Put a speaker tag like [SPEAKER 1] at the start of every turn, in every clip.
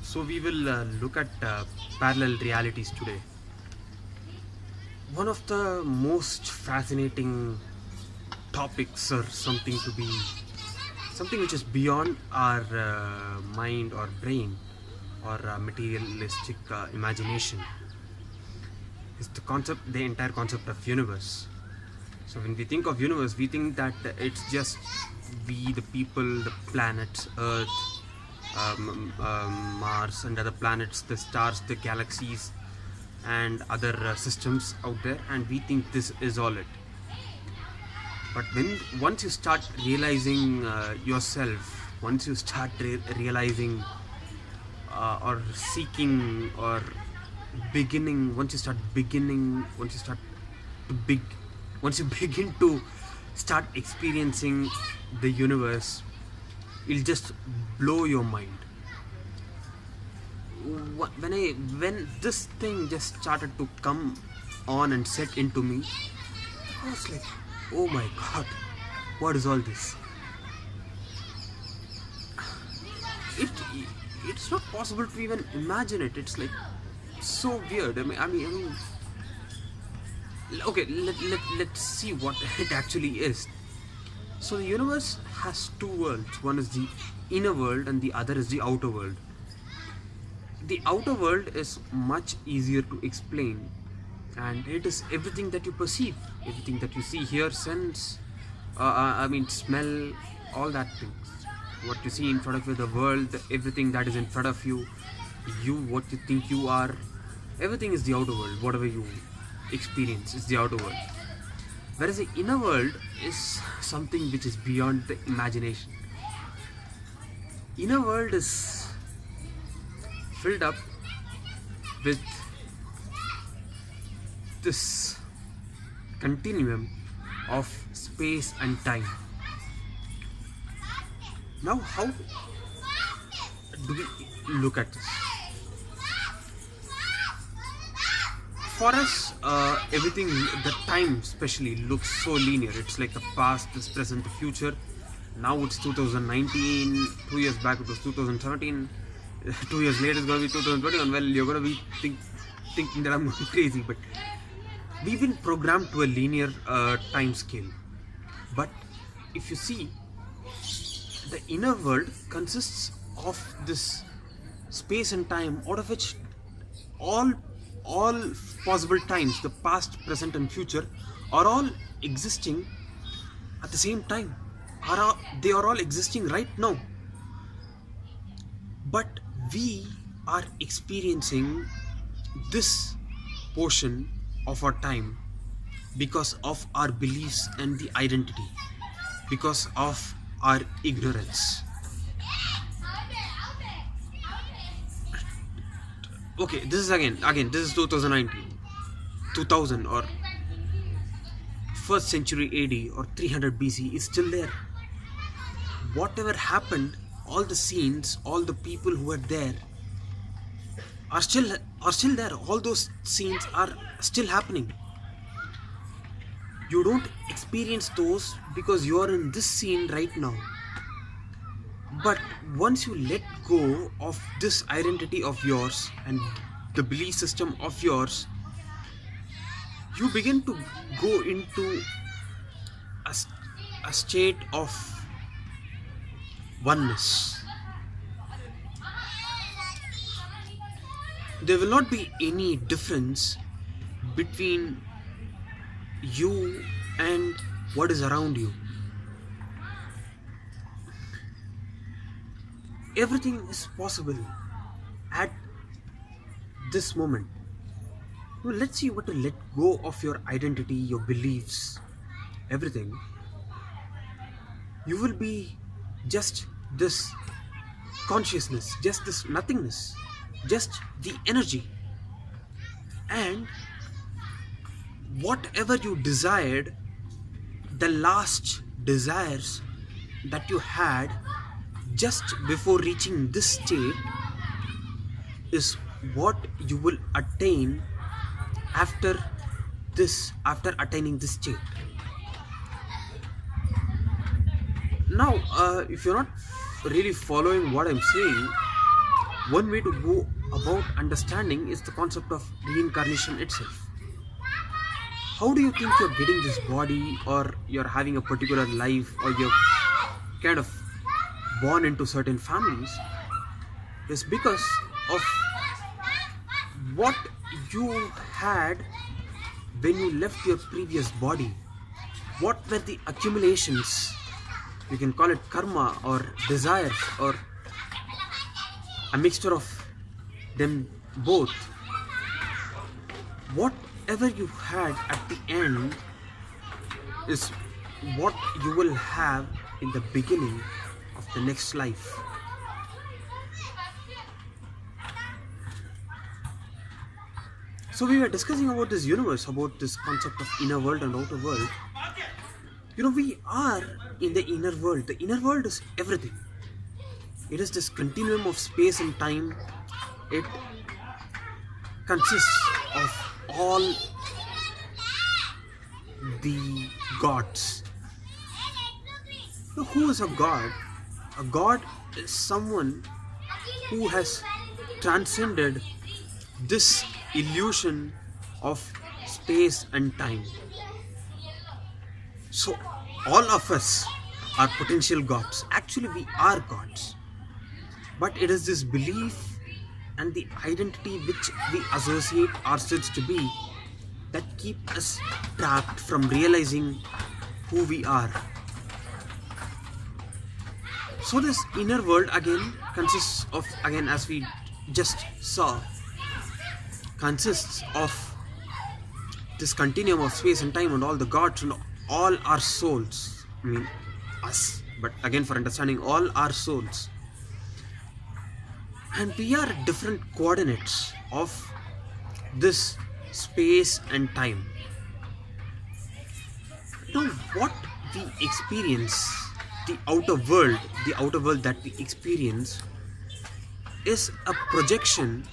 [SPEAKER 1] So we will look at parallel realities today. One of the most fascinating topics, or something which is beyond our mind or brain or materialistic imagination, is the entire concept of universe. So when we think of universe, we think that it's just we, the people, the planets, Earth, Mars, and other planets, the stars, the galaxies, and other systems out there, and we think this is all it. But once you start realizing yourself, once you start realizing or seeking or beginning, to big, once you begin to start experiencing the universe, it'll just blow your mind. When this thing just started to come on and set into me, I was like, oh my god, what is all this? It's not possible to even imagine it. It's like so weird. I mean, okay, let's see what it actually is. So the universe has two worlds. One is the inner world and the other is the outer world. The outer world is much easier to explain, and it is everything that you perceive, everything that you see, hear, sense, smell, all that things. What you see in front of you, the world, everything that is in front of you, what you think you are, everything is the outer world. Whatever you experience is the outer world. Whereas the inner world is something which is beyond the imagination. Inner world is filled up with this continuum of space and time. Now, how do we look at this? For us, everything, the time especially, looks so linear. It's like the past, this present, the future. Now it's 2019. 2 years back it was 2017. 2 years later it's going to be 2021. Well, you're going to be thinking that I'm going crazy, but we've been programmed to a linear time scale. But if you see, the inner world consists of this space and time, out of which all possible times, the past, present, and future, are all existing at the same time. They are all existing right now. But we are experiencing this portion of our time because of our beliefs and the identity, because of our ignorance. Okay, this is again this is 2019, 2000, or 1st century AD or 300 BC is still there. Whatever happened, all the scenes, all the people who were there are still there. All those scenes are still happening. You don't experience those because you are in this scene right now. But once you let go of this identity of yours and the belief system of yours, you begin to go into a state of oneness. There will not be any difference between you and what is around you. Everything is possible at this moment. Now let's see, you were to let go of your identity, your beliefs, everything, you will be just this consciousness, just this nothingness, just the energy. And whatever you desired, the last desires that you had just before reaching this state, is what you will attain after attaining this state. Now, if you're not really following what I'm saying, One way to go about understanding is the concept of reincarnation itself. How do you think you're getting this body, or you're having a particular life, or you're kind of born into certain families, is because of what you had when you left your previous body. What were the accumulations? You can call it karma or desires or a mixture of them both. Whatever you had at the end is what you will have in the beginning of the next life. So we were discussing about this universe, about this concept of inner world and outer world. We are in the inner world. The inner world is everything. It is this continuum of space and time. It consists of all the gods. So who is a god? A god is someone who has transcended this illusion of space and time. So all of us are potential gods. Actually, we are gods. But it is this belief and the identity which we associate ourselves to be that keep us trapped from realizing who we are. So this inner world again consists of, again as we just saw, consists of this continuum of space and time and all the gods and all our souls. I mean us, but again for understanding, all our souls. And we are at different coordinates of this space and time. Now what we experience, the outer world that we experience is a projection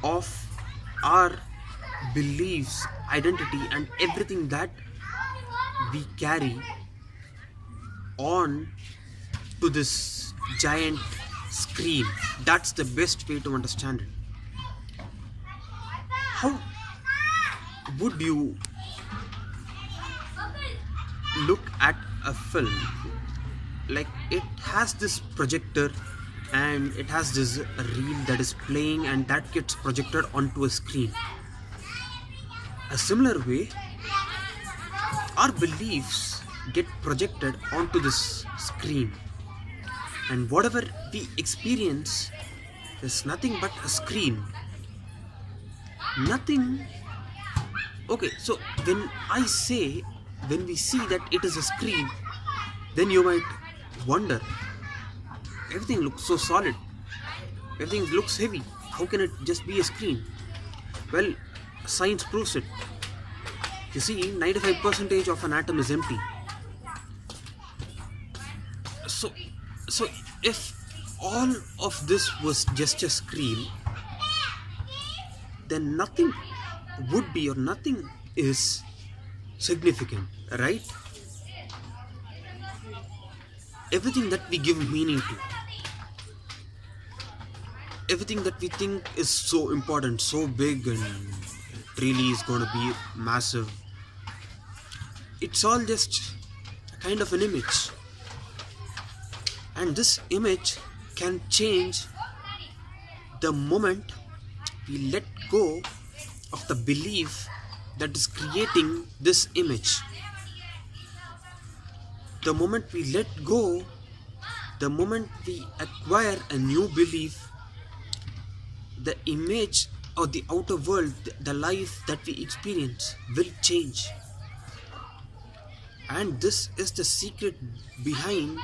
[SPEAKER 1] of our beliefs, identity and everything that we carry on to this giant screen. That's the best way to understand it. How would you look at a film? Like, it has this projector and it has this reel that is playing and that gets projected onto a screen. A similar way, our beliefs get projected onto this screen, and whatever we experience is nothing but a screen. Nothing. Okay, so when we see that it is a screen, then you might wonder, everything looks so solid, everything looks heavy, how can it just be a screen? Well, science proves it. You see, 95% of an atom is empty. So if all of this was just a screen, then nothing would be, or nothing is significant, right? Everything that we give meaning to, everything that we think is so important, so big, and it really is going to be massive, it's all just a kind of an image. And this image can change the moment we let go of the belief that is creating this image. The moment we let go, the moment we acquire a new belief, the image or the outer world, the life that we experience will change. And this is the secret behind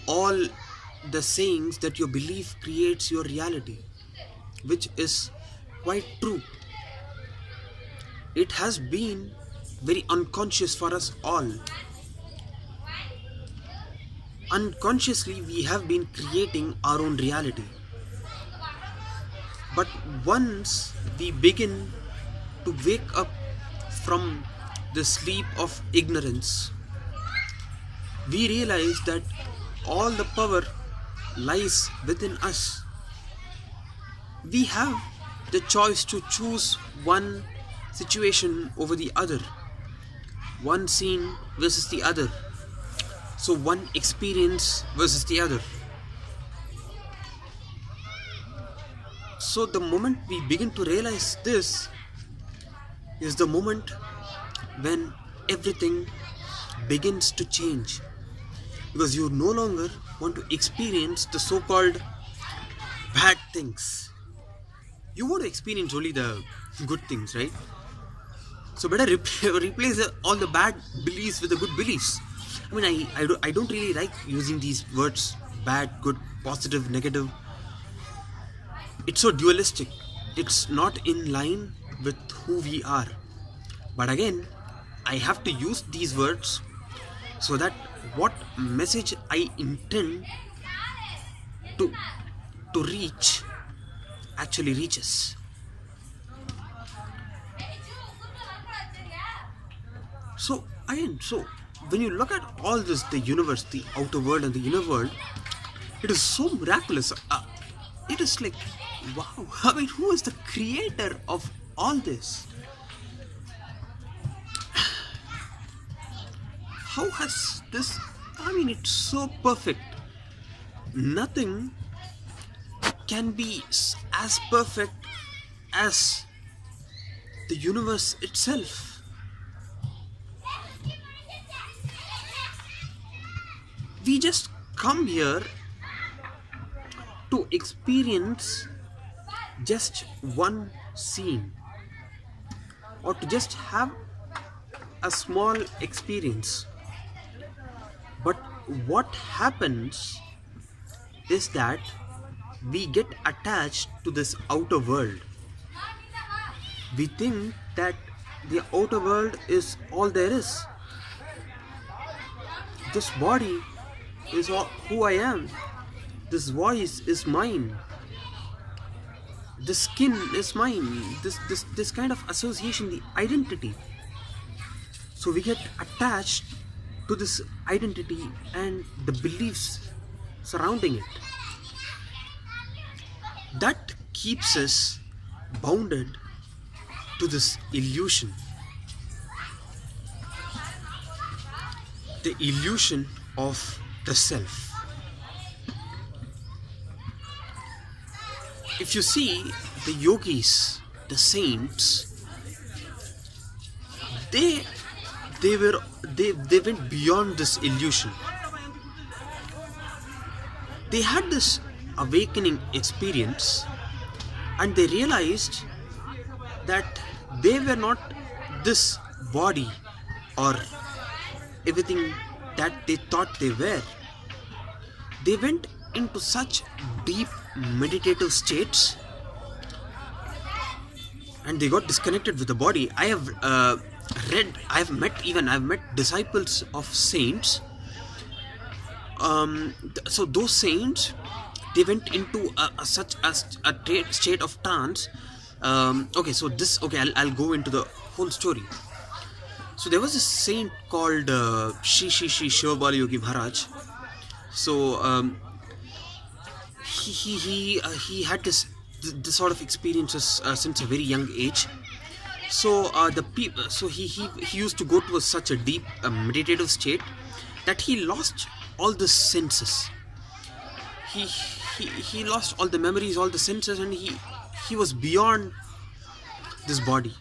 [SPEAKER 1] all the sayings that your belief creates your reality, which is quite true. It has been very unconscious for us all. Unconsciously, we have been creating our own reality. But once we begin to wake up from the sleep of ignorance, we realize that all the power lies within us. We have the choice to choose one situation over the other, one scene versus the other, so one experience versus the other. So the moment we begin to realize this is the moment when everything begins to change, because you no longer want to experience the so-called bad things. You want to experience only the good things, right? So better replace all the bad beliefs with the good beliefs. I mean, I don't really like using these words bad, good, positive, negative. It's so dualistic. It's not in line with who we are. But again, I have to use these words so that what message I intend to reach actually reaches. So again, so when you look at all this, the universe, the outer world and the inner world, it is so miraculous. It is like, wow. I mean, who is the creator of all this? How has this? I mean, it's so perfect. Nothing can be as perfect as the universe itself. We just come here to experience just one scene, or to just have a small experience. But what happens is that we get attached to this outer world. We think that the outer world is all there is. This body is all who I am. This voice is mine. This skin is mine. This kind of association, the identity. So we get attached to this identity and the beliefs surrounding it. That keeps us bounded to this illusion. The illusion of the self. If you see the yogis, the saints, they went beyond this illusion. They had this awakening experience, and they realized that they were not this body or everything that they thought they were. They went into such deep meditative states, and they got disconnected with the body. I've met disciples of saints. So those saints, they went into such a state of trance. I'll go into the whole story. So there was a saint called Shri Shivabala Yogi Maharaj. So he had this sort of experiences since a very young age. So he used to go to such a deep meditative state that he lost all the senses. He lost all the memories, all the senses, and he was beyond this body.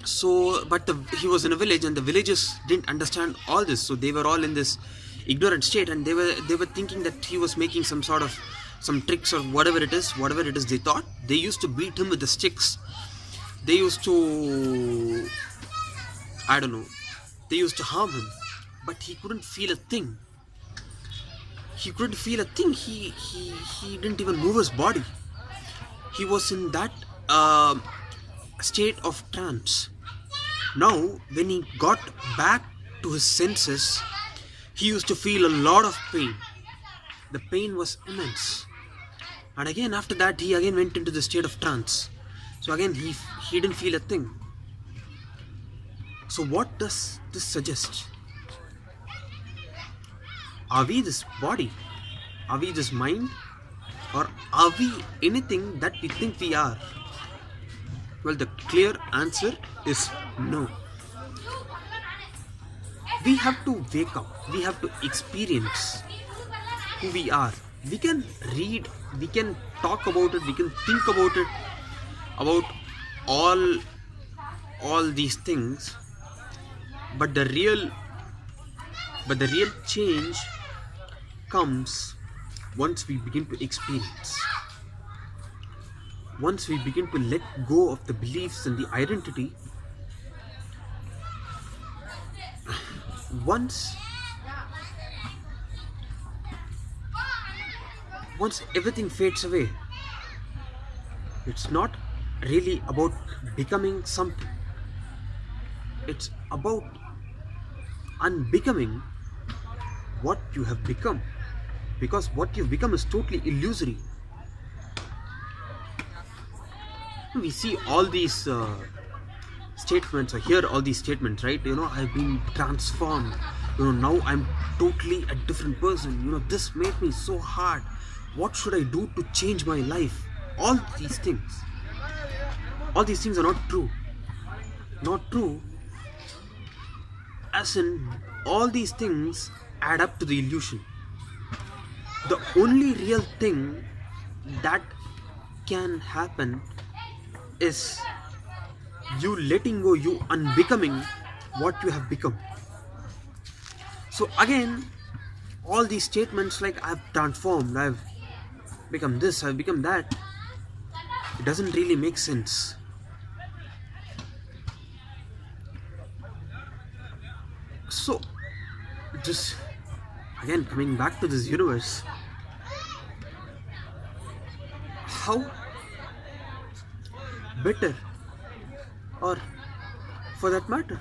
[SPEAKER 1] So, but he was in a village, and the villagers didn't understand all this. So they were all in this ignorant state, and they were thinking that he was making some tricks or whatever it is they thought. They used to beat him with the sticks. They used to, I don't know, they used to harm him, but he couldn't feel a thing. He didn't even move his body. He was in that state of trance. Now, when he got back to his senses, he used to feel a lot of pain. The pain was immense. And again, after that, he again went into the state of trance. So again, he didn't feel a thing. So what does this suggest? Are we this body? Are we this mind? Or are we anything that we think we are? Well, the clear answer is no. We have to wake up, we have to experience who we are. We can read, we can talk about it, we can think about it, about all these things, but the real change comes once we begin to experience, once we begin to let go of the beliefs and the identity, once everything fades away. It's not really about becoming something, it's about unbecoming what you have become, because what you've become is totally illusory. We see all these statements, or hear all these statements, right? I've been transformed, now I'm totally a different person, this made me so hard, what should I do to change my life? All these things are not true. Not true, as in all these things add up to the illusion. The only real thing that can happen is you letting go, you unbecoming what you have become. So again, all these statements like I've transformed, I've become this, I've become that, it doesn't really make sense. So just again coming back to this universe, how better, or for that matter,